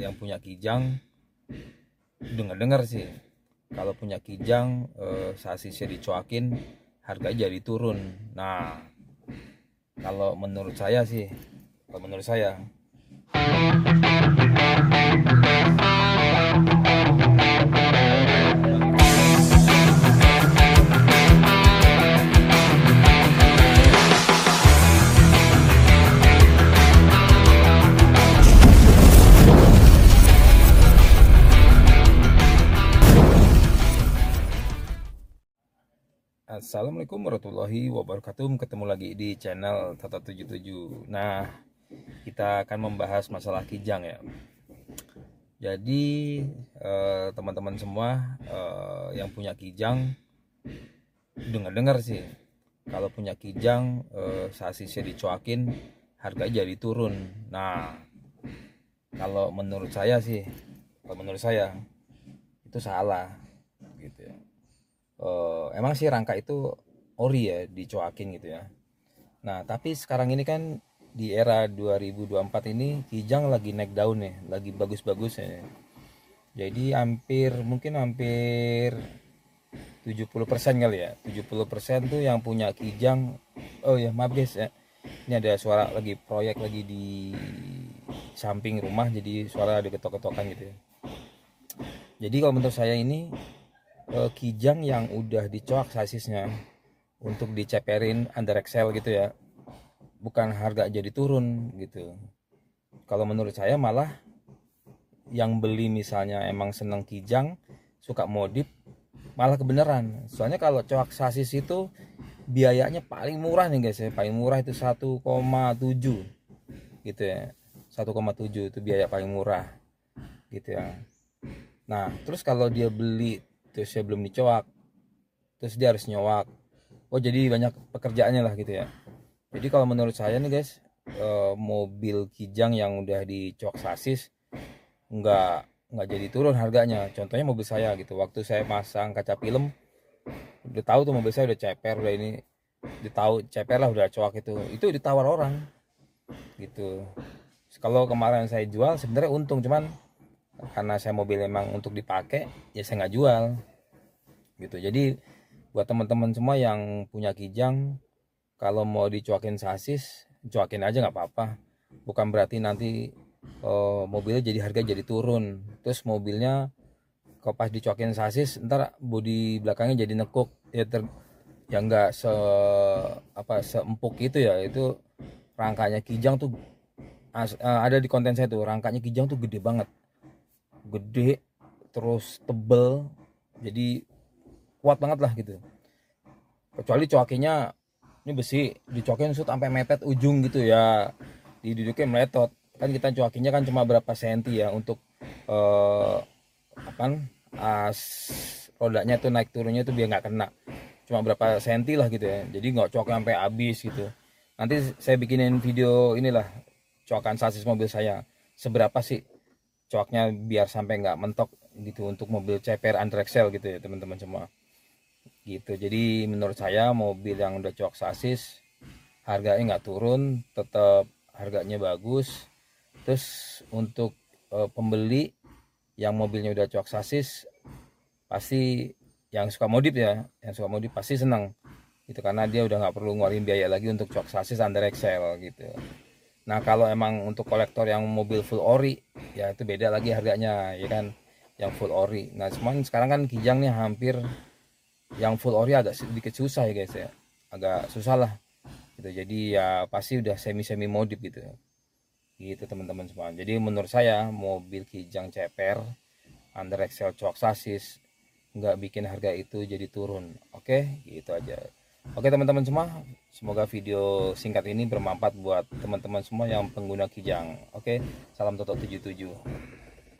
yang punya Kijang dengar sih, kalau punya Kijang sasisnya dicuakin harganya jadi turun. Nah, kalau menurut saya sih, kalau menurut saya Assalamualaikum warahmatullahi wabarakatuh. Ketemu lagi di channel Tata77. Nah, kita akan membahas masalah Kijang ya. Jadi teman-teman semua yang punya Kijang dengar sih, kalau punya Kijang sasisnya dicuakin harganya jadi turun. Nah, kalau menurut saya sih, kalau menurut saya itu salah gitu ya. Emang sih rangka itu ori ya dicuakin gitu ya. Nah, tapi sekarang ini kan di era 2024 ini Kijang lagi naik daun nih, lagi bagus-bagusnya. Jadi mungkin hampir 70% kali ya. 70% tuh yang punya Kijang. Oh ya, maaf guys ya. Ini ada suara lagi proyek lagi di samping rumah, jadi suara ada ketok-ketokan gitu ya. Jadi kalau menurut saya ini Kijang yang udah dicoak sasisnya untuk diceperin under Excel gitu ya, bukan harga jadi turun gitu. Kalau menurut saya malah yang beli misalnya emang seneng Kijang, suka modif, malah kebenaran. Soalnya kalau coak sasis itu biayanya paling murah nih guys ya, paling murah itu 1,7 gitu ya. 1,7 itu biaya paling murah gitu ya. Nah, terus kalau dia beli terus dia belum dicoak, terus dia harus nyowak, oh jadi banyak pekerjaannya lah gitu ya. Jadi kalau menurut saya nih guys, mobil Kijang yang udah dicoak sasis nggak jadi turun harganya. Contohnya mobil saya gitu, waktu saya pasang kaca film udah tahu tuh mobil saya udah ceper, udah ini ditahu ceper lah, udah coak itu ditawar orang gitu. Kalau kemarin saya jual sebenarnya untung, cuman karena saya mobil emang untuk dipakai ya saya nggak jual gitu. Jadi buat teman-teman semua yang punya Kijang, kalau mau dicuakin sasis cuakin aja nggak apa-apa, bukan berarti nanti mobilnya jadi harga jadi turun. Terus mobilnya kalau pas dicuakin sasis ntar bodi belakangnya jadi nekuk ya, yang nggak seempuk itu ya. Itu rangkanya Kijang tuh ada di konten saya tuh, rangkanya Kijang tuh gede banget, gede terus tebel, jadi kuat banget lah gitu. Kecuali coakinya ini besi, dicoakin sampai mepet ujung gitu ya, didudukin meletot. Kan kita coakinya kan cuma berapa senti ya untuk as rodanya tuh naik turunnya tuh biar nggak kena, cuma berapa senti lah gitu ya. Jadi nggak coak sampai habis gitu. Nanti saya bikinin video inilah coakan sasis mobil saya seberapa sih coaknya biar sampai nggak mentok gitu untuk mobil CPR under Excel gitu ya teman-teman semua gitu. Jadi menurut saya mobil yang udah coak sasis harganya nggak turun, tetap harganya bagus. Terus untuk pembeli yang mobilnya udah coak sasis, pasti yang suka modif ya, yang suka modif pasti senang gitu, karena dia udah nggak perlu ngeluarin biaya lagi untuk coak sasis under Excel gitu. Nah, kalau emang untuk kolektor yang mobil full ori ya itu beda lagi harganya ya kan, yang full ori. Nah, cuman sekarang kan Kijang nih hampir yang full ori agak sedikit susah ya guys ya, agak susah lah gitu. Jadi ya pasti udah semi modif gitu gitu teman-teman semua. Jadi menurut saya mobil Kijang CPR under Excel coak sasis nggak bikin harga itu jadi turun. Oke, gitu aja. Oke teman-teman semua, semoga video singkat ini bermanfaat buat teman-teman semua yang pengguna Kijang. Oke, salam Toto 77.